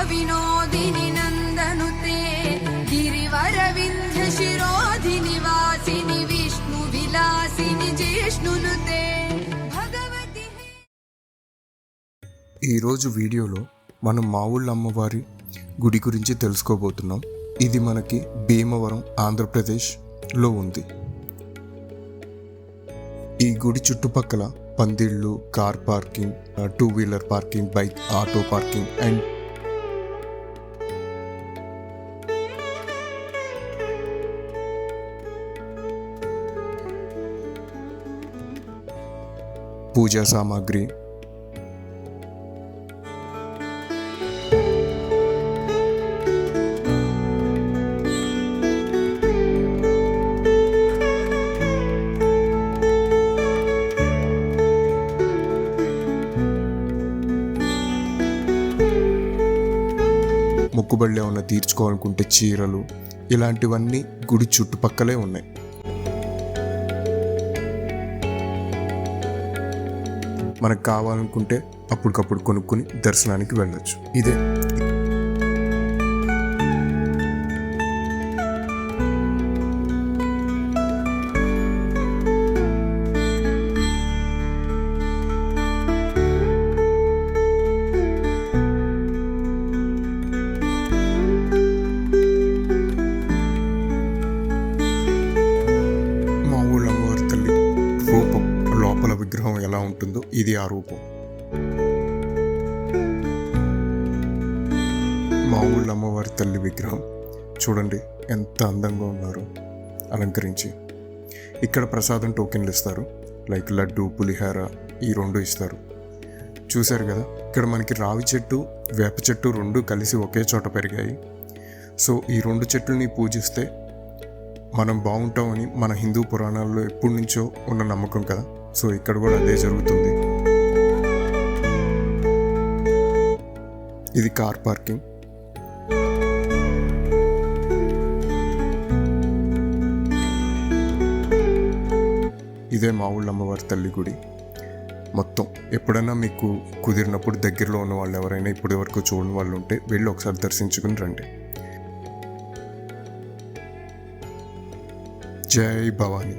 వినోదిని నందనుతే గిరివర వింధ్య శిరోధిని వాసిని విష్ణు విలాసిని జిష్ణునుతే భగవతి. ఈరోజు వీడియోలో మనం మా ఊళ్ళో అమ్మవారి గుడి గురించి తెలుసుకోబోతున్నాం. ఇది మనకి భీమవరం ఆంధ్రప్రదేశ్లో ఉంది. ఈ గుడి చుట్టుపక్కల పందిళ్ళు, కార్ పార్కింగ్, 2-వీలర్ parking, bike, auto parking and పూజా సామాగ్రి, మొక్కుబళ్ళు ఏమన్నా తీర్చుకోవాలనుకుంటే చీరలు, ఇలాంటివన్నీ గుడి చుట్టుపక్కలే ఉన్నాయి. మనకు కావాలనుకుంటే అప్పటికప్పుడు కొనుక్కొని దర్శనానికి వెళ్ళొచ్చు. ఇదే రూపం. లోపల విగ్రహం ఎలా ఉంటుందో ఇది ఆ రూపం. మా ఊళ్ళో అమ్మవారి తల్లి విగ్రహం చూడండి ఎంత అందంగా ఉన్నారో అలంకరించి. ఇక్కడ ప్రసాదం టోకెన్లు ఇస్తారు, లైక్ లడ్డు, పులిహార, ఈ 2 ఇస్తారు. చూశారు కదా, ఇక్కడ మనకి రావి చెట్టు, వేప చెట్టు 2 కలిసి ఒకే చోట పెరిగాయి. సో ఈ 2 చెట్లని పూజిస్తే మనం బాగుంటామని మన హిందూ పురాణాల్లో ఎప్పటి నుంచో ఉన్న నమ్మకం కదా. సో ఇక్కడ కూడా అదే జరుగుతుంది. ఇది కార్ పార్కింగ్. ఇదే మా ఊళ్ళో అమ్మవారి తల్లి గుడి. మొత్తం ఎప్పుడైనా మీకు కుదిరినప్పుడు దగ్గరలో ఉన్న వాళ్ళు ఎవరైనా ఇప్పటి వరకు చూడని వాళ్ళు ఉంటే వెళ్ళి ఒకసారి దర్శించుకుని రండి. జై భవానీ.